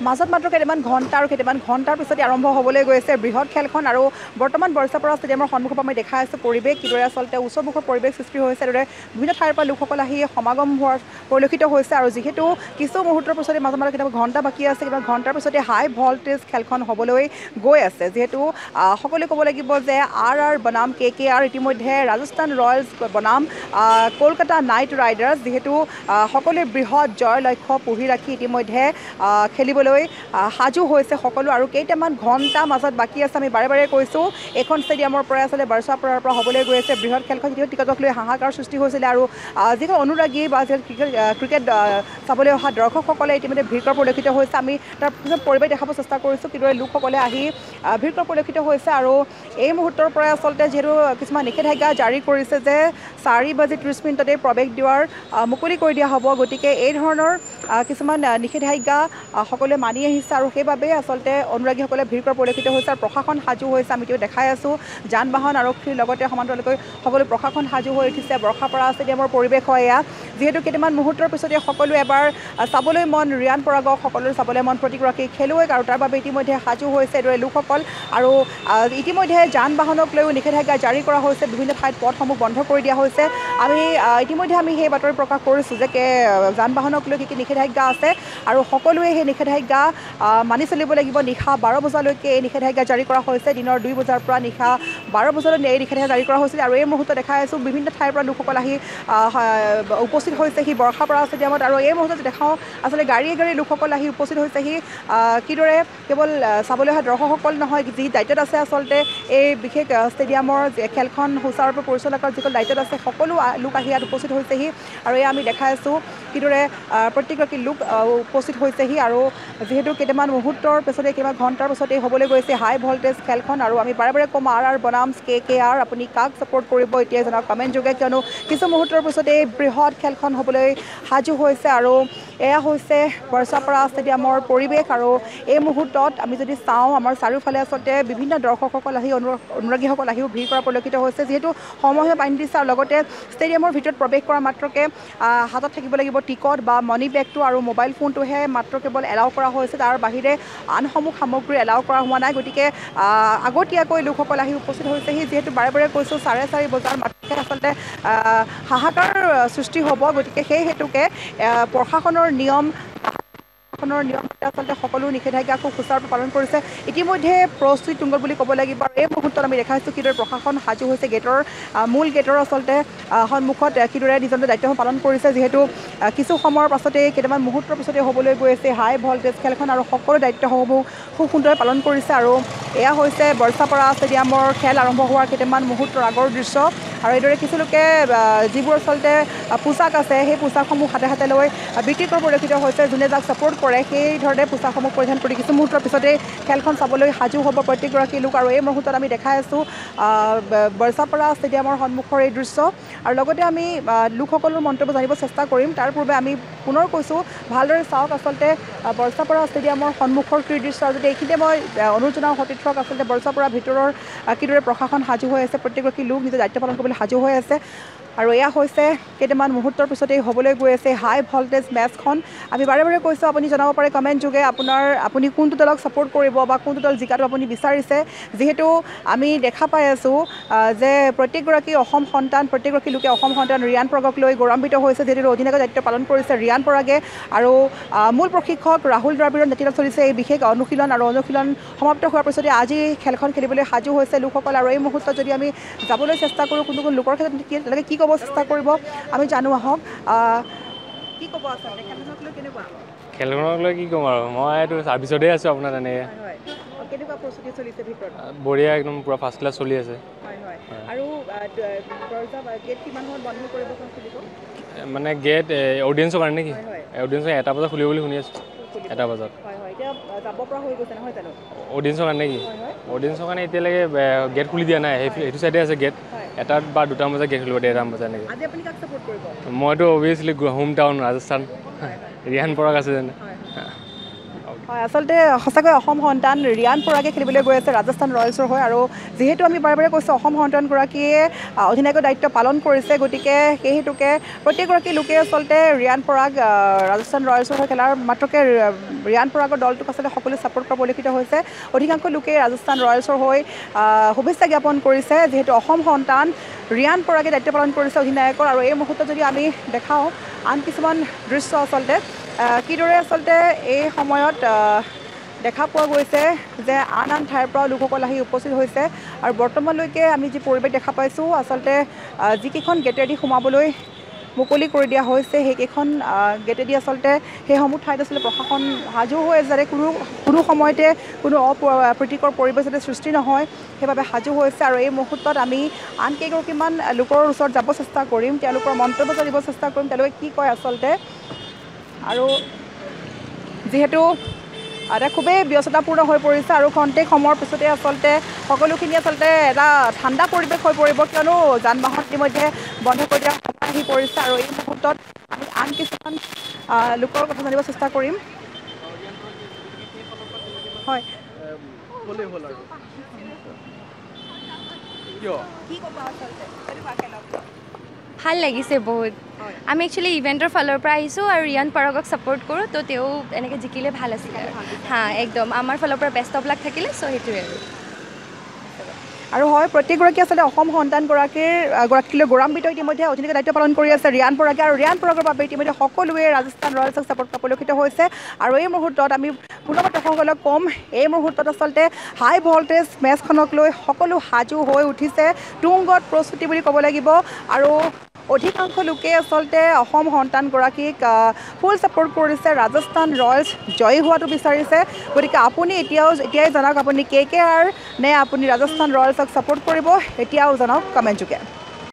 মাজত মাত্ৰ কেইটামান ঘণ্টা আৰু কেইটামান ঘণ্টাৰ পিছতে আৰম্ভ হ'বলৈ গৈছে বৃহৎ খেলখন আৰু বৰ্তমান বৰছাপাৰা ষ্টেডিয়ামৰ সন্মুখৰ পৰা মই দেখা আছোঁ পৰিৱেশ কিদৰে আচলতে উৎসৱমুখৰ পৰিৱেশ সৃষ্টি হৈছে দৰে বিভিন্ন ঠাইৰ পৰা লোকসকল আহি সমাগম হোৱাৰ পৰিলক্ষিত হৈছে আৰু যিহেতু কিছু মুহূৰ্তৰ পিছতে মাজত কেতিয়াবা ঘণ্টা বাকী আছে কিবা ঘণ্টাৰ পিছতে হাই ভল্টেজ খেলখন হ'বলৈ গৈ আছে যিহেতু সকলোৱে ক'ব লাগিব যে আৰ বনাম KKR ইতিমধ্যে ৰাজস্থান ৰয়েলছ বনাম কলকাতা নাইট ৰাইডাৰ্ছ যিহেতু সকলোৱে বৃহৎ জয়ৰ লক্ষ্য পুহি ৰাখি ইতিমধ্যে খেলিবলৈ সাজু হৈছে সকলো আৰু কেইটামান ঘণ্টা মাজত বাকী আছে আমি বাৰে বাৰে কৈছোঁ এইখন ষ্টেডিয়ামৰ পৰা আচলতে বৰছাপাৰাৰ পৰা হ'বলৈ গৈ আছে বৃহৎ খেলখন যিহেতু টিকটক লৈ হাহাকাৰ সৃষ্টি হৈছিলে আৰু যিখন অনুৰাগী বা ক্ৰিকেট চাবলৈ অহা দৰ্শকসকলে ইতিমধ্যে ভিৰ কৰা পৰিলক্ষিত হৈছে আমি তাৰ পিছত পৰিৱেশ দেখাব চেষ্টা কৰিছোঁ কিদৰে লোকসকলে আহি ভিৰ কৰা পৰিলক্ষিত হৈছে আৰু এই মুহূৰ্তৰ পৰাই আচলতে যিহেতু কিছুমান নিষেধাজ্ঞা জাৰি কৰিছে যে 4:30 প্ৰৱেশ দিয়াৰ মুকলি কৰি দিয়া হ'ব গতিকে এই ধৰণৰ কিছুমান নিষেধাজ্ঞা সকলোৱে মানি আহিছে আৰু সেইবাবে আচলতে অনুৰাগীসকলে ভিৰ কৰা পৰিলক্ষিত হৈছে আৰু প্ৰশাসন সাজু হৈছে আমি দেখাই আছোঁ যান বাহন আৰক্ষীৰ লগতে সমান্তৰালকৈ সকলো প্ৰশাসন সাজু হৈ উঠিছে বৰছাপাৰা ষ্টেডিয়ামৰ পৰিৱেশ হয় এয়া যিহেতু কেইটামান মুহূৰ্তৰ পিছতে সকলোৱে এবাৰ চাবলৈ মন ৰিয়ান পৰাগক সকলোৰে চাবলৈ মন প্ৰতিগৰাকী খেলুৱৈক আৰু তাৰ বাবে ইতিমধ্যে সাজু হৈছে এইদৰে লোকসকল আৰু ইতিমধ্যে যান বাহনক লৈও নিষেধাজ্ঞা জাৰি কৰা হৈছে বিভিন্ন ঠাইত পথসমূহ বন্ধ কৰি দিয়া হৈছে আমি ইতিমধ্যে আমি সেই বাতৰি প্ৰকাশ কৰিছোঁ যে যান বাহনক লৈ কি নিষেধাজ্ঞা আছে আৰু সকলোৱে সেই নিষেধাজ্ঞা মানি চলিব লাগিব নিশা 12 বজালৈকে এই নিষেধাজ্ঞা জাৰি কৰা হৈছে দিনৰ 2 বজাৰ পৰা নিশা 12 বজালৈ এই নিষেধাজ্ঞা জাৰি কৰা হৈছিল আৰু এই মুহূৰ্তত দেখাই আছোঁ বিভিন্ন ঠাইৰ পৰা লোকসকল আহি উপস্থিত হৈছেহি বৰছাপাৰা ষ্টেডিয়ামত আৰু এই মুহূৰ্তত দেখাওঁ আচলতে গাড়ীয়ে লোকসকল আহি উপস্থিত হৈছেহি কিদৰে কেৱল চাবলৈ অহা দৰ্শকসকল নহয় যি দায়িত্বত আছে আচলতে এই বিশেষ ষ্টেডিয়ামৰ খেলখন সুচাৰুৰূপে পৰিচালনা কৰাৰ যিসকল দায়িত্বত আছে সকলো লোক আহি ইয়াত উপস্থিত হৈছেহি আৰু এয়া আমি দেখাই আছোঁ কিদৰে প্ৰত্যেকগৰাকী লোক উপস্থিত হৈছেহি আৰু যিহেতু কেইটামান মুহূৰ্তৰ পিছতে কেইটামান ঘণ্টাৰ পিছতে হ'বলৈ গৈছে হাই ভল্টেজ খেলখন আৰু আমি বাৰে বাৰে ক'ম আৰ বনাম KKR আপুনি কাক ছাপোৰ্ট কৰিব এতিয়া জনাওক কমেণ্ট যোগে কিয়নো কিছু মুহূৰ্তৰ পিছতে বৃহৎ খেলখন হ'বলৈ সাজু হৈছে আৰু এয়া হৈছে বৰছাপাৰা ষ্টেডিয়ামৰ পৰিৱেশ আৰু এই মুহূৰ্তত আমি যদি চাওঁ আমাৰ চাৰিওফালে আচলতে বিভিন্ন দৰ্শকসকল আহি অনুৰাগীসকল আহিও ভিৰ কৰা পৰিলক্ষিত হৈছে যিহেতু সময়হে বান্ধি দিছে আৰু লগতে ষ্টেডিয়ামৰ ভিতৰত প্ৰৱেশ কৰা মাত্ৰকে হাতত থাকিব লাগিব টিকট বা মানি বেগটো আৰু মোবাইল ফোনটোহে মাত্ৰ কেৱল এলাউ কৰা হৈছে তাৰ বাহিৰে আনসমূহ সামগ্ৰী এলাউ কৰা হোৱা নাই গতিকে আগতীয়াকৈ লোকসকল আহি উপস্থিত হৈছেহি যিহেতু বাৰে বাৰে কৈছোঁ 4:30 বজাৰ মাত্ৰকে আচলতে হাহাকাৰ সৃষ্টি হ'ব গতিকে সেই হেতুকে প্ৰশাসনৰ নিয়ম আচলতে সকলো নিষেধাজ্ঞা খুব সুচাৰুৰূপে পালন কৰিছে ইতিমধ্যে প্ৰস্তুতি তুংগত বুলি ক'ব লাগিব আৰু এই মুহূৰ্তত আমি দেখাইছোঁ কিদৰে প্ৰশাসন সাজু হৈছে মূল গেটৰ আচলতে সন্মুখত কিদৰে নিজৰ দায়িত্বসমূহ পালন কৰিছে যিহেতু কিছু সময়ৰ পাছতে কেইটামান মুহূৰ্তৰ পিছতে হ'বলৈ গৈ আছে হাই ভল্টেজ খেলখন আৰু সকলো দায়িত্বসমূহ খুব সুন্দৰভাৱে পালন কৰিছে আৰু এয়া হৈছে বৰছাপাৰা ষ্টেডিয়ামৰ খেল আৰম্ভ হোৱাৰ কেইটামান মুহূৰ্তৰ আগৰ দৃশ্য আৰু এইদৰে কিছু লোকে যিবোৰ আচলতে পোচাক আছে সেই পোচাকসমূহ হাতে হাতে লৈ বিক্ৰী কৰা পৰিলক্ষিত হৈছে যোনে যাক ছাপোৰ্ট কৰে সেই ধৰণে পোচাকসমূহ পৰিধান কৰি কিছু মুহূৰ্তৰ পিছতে খেলখন চাবলৈ সাজু হ'ব প্ৰত্যেকগৰাকী লোক আৰু এই মুহূৰ্তত আমি দেখাই আছোঁ বৰছাপাৰা ষ্টেডিয়ামৰ সন্মুখৰ এই দৃশ্য আৰু লগতে আমি লোকসকলৰ মন্তব্য জানিব চেষ্টা কৰিম তাৰ পূৰ্বে আমি পুনৰ কৈছোঁ ভালদৰে চাওক আচলতে বৰছাপাৰা ষ্টেডিয়ামৰ সন্মুখৰ দৃশ্য আৰু যদি এইখিনিতে মই অনুৰোধ জনাওঁ সতীৰ্থক আচলতে বৰছাপাৰা ভিতৰৰ কিদৰে প্ৰশাসন সাজু হৈ আছে প্ৰত্যেকগৰাকী লোক নিজৰ দায়িত্ব পালন কৰিবলৈ সাজু হৈ আছে আৰু এয়া হৈছে কেইটামান মুহূৰ্তৰ পিছতেই হ'বলৈ গৈ আছে হাই ভল্টেজ মেচখন আমি বাৰে বাৰে কৈছোঁ আপুনি জনাব পাৰে কমেণ্ট যোগে আপুনি কোনটো দলক ছাপোৰ্ট কৰিব বা কোনটো দল জিকাটো আপুনি বিচাৰিছে যিহেতু আমি দেখা পাই আছোঁ যে প্ৰত্যেকগৰাকী অসম সন্তান প্ৰত্যেকগৰাকী লোকে অসম সন্তান ৰিয়ান পৰাগক লৈ গৌৰৱান্বিত হৈছে যিহেতু অধিনায়কৰ দায়িত্ব পালন কৰিছে ৰিয়ান পৰাগে আৰু মূল প্ৰশিক্ষক ৰাহুল দ্ৰাবিড়ৰ নেতৃত্বত চলিছে এই বিশেষ অনুশীলন সমাপ্ত হোৱাৰ পিছতে আজি খেলখন খেলিবলৈ সাজু হৈছে লোকসকল আৰু এই মুহূৰ্তত যদি আমি যাবলৈ চেষ্টা কৰোঁ কোনো লোকৰ ক্ষেত্ৰত তেওঁলোকে কি ক'ব চেষ্টা কৰিব আমি জানো আহক কি ক'ব আচলতে খেলখনক লৈ কেনেকুৱা খেলখনক লৈ কি ক'ম আৰু মই এইটো ছাৰ্ভিচতে আছোঁ আপোনাৰ তেনেকৈ কেনেকুৱা প্ৰস্তুতি চলিছে ভিতৰত বঢ়িয়া একদম পূৰা ফাৰ্ষ্ট ক্লাছ চলি আছে আৰু গেট কিমান সময়ত বন্ধ কৰিব খুলিব মানে গেট অডিয়েঞ্চৰ কাৰণে নেকি অডিয়েঞ্চৰ 1 বজাত খুলিব বুলি শুনি আছোঁ 1 বজাত এতিয়া যাব পৰা হৈ গৈছে নহয় জানো অডিয়েঞ্চৰ কাৰণে নেকি অডিয়েঞ্চৰ কাৰণে এতিয়ালৈকে গেট খুলি দিয়া নাই সেইটো চাইডে আছে গেট 1 বা 2 বজাত গেট খুলিব 1 বজাত এনেকৈ আজি আপুনি কাক ছাপোৰ্ট কৰিব মইতো অভিয়াছলি হোম টাউন ৰাজস্থান ৰিয়ান পৰাগ আছে যেনে হয় আচলতে সঁচাকৈ অসম সন্তান ৰিয়ান পৰাগে খেলিবলৈ গৈ আছে ৰাজস্থান ৰয়েলছৰ হৈ আৰু যিহেতু আমি বাৰে বাৰে কৈছোঁ অসম সন্তানগৰাকীয়ে অধিনায়কৰ দায়িত্ব পালন কৰিছে গতিকে সেই হেতুকে প্ৰত্যেকগৰাকী লোকে আচলতে ৰিয়ান পৰাগ ৰাজস্থান ৰয়েলছৰ হৈ খেলাৰ মাত্ৰকে ৰিয়ান পৰাগৰ দলটোক আচলতে সকলোৱে ছাপোৰ্ট কৰা পৰিলক্ষিত হৈছে অধিকাংশ লোকে ৰাজস্থান ৰয়েলছৰ হৈ শুভেচ্ছা জ্ঞাপন কৰিছে যিহেতু অসম সন্তান ৰিয়ান পৰাগে দায়িত্ব পালন কৰিছে অধিনায়কৰ আৰু এই মুহূৰ্তত যদি আমি দেখাওঁ আন কিছুমান দৃশ্য আচলতে কিদৰে আচলতে এই সময়ত দেখা পোৱা গৈছে যে আন আন ঠাইৰ পৰা লোকসকল আহি উপস্থিত হৈছে আৰু বৰ্তমানলৈকে আমি যি পৰিৱেশ দেখা পাইছোঁ আচলতে যিকেইখন গেটেদি সোমাবলৈ মুকলি কৰি দিয়া হৈছে সেইকেইখন গেটেদি আচলতে সেইসমূহ ঠাইত আচলতে প্ৰশাসন সাজু হৈ আছে যাতে কোনো সময়তে কোনো অপ্ৰীতিকৰ পৰিৱেশ যাতে সৃষ্টি নহয় সেইবাবে সাজু হৈছে আৰু এই মুহূৰ্তত আমি আন কেইগৰাকীমান লোকৰ ওচৰত যাব চেষ্টা কৰিম তেওঁলোকৰ মন্তব্য জানিব চেষ্টা কৰিম তেওঁলোকে কি কয় আচলতে আৰু যিহেতু এটা খুবেই ব্যস্ততাপূৰ্ণ হৈ পৰিছে আৰু খন্তেক সময়ৰ পিছতে আচলতে সকলোখিনি আচলতে এটা ঠাণ্ডা পৰিৱেশ হৈ পৰিব কিয়নো যান বাহন ইতিমধ্যে বন্ধ কৰি দিয়া সময় আহি পৰিছে আৰু এই মুহূৰ্তত আমি আন কিছুমান লোকৰ কথা জানিব চেষ্টা কৰিম হয় ভাল লাগিছে বহুত আমি একচুৱেলি ইভেণ্টৰ ফালৰ পৰা আহিছোঁ আৰু ৰিয়ান পৰাগক ছাপোৰ্ট কৰোঁ তো তেওঁ এনেকৈ জিকিলে ভাল আছিলে হা একদম আমাৰ ফালৰ পৰা বেষ্ট অফ লাক থাকিলে চ' সেইটোৱে আৰু হয় প্ৰত্যেকগৰাকী আচলতে অসম সন্তানগৰাকীলৈ গৌৰৱান্বিত ইতিমধ্যে অধিনায়কৰ দায়িত্ব পালন কৰি আছে ৰিয়ান পৰাগে আৰু ৰিয়ান পৰাগৰ বাবে ইতিমধ্যে সকলোৱে ৰাজস্থান ৰয়েলছক ছাপোৰ্ট কৰা পৰিলক্ষিত হৈছে আৰু এই মুহূৰ্তত আমি পুনৰ দৰ্শকসকলক ক'ম এই মুহূৰ্তত আচলতে হাই ভল্টেজ মেচখনক লৈ সকলো সাজু হৈ উঠিছে তুংগত প্ৰস্তুতি বুলি ক'ব লাগিব আৰু অধিকাংশ লোকে আচলতে অসম সন্তানগৰাকীক ফুল ছাপোৰ্ট কৰিছে ৰাজস্থান ৰয়েলছ জয়ী হোৱাটো বিচাৰিছে গতিকে আপুনি এতিয়াই জনাওক আপুনি KKR নে আপুনি ৰাজস্থান ৰয়েলছক ছাপোৰ্ট কৰিব এতিয়াও জনাওক কমেণ্ট যোগে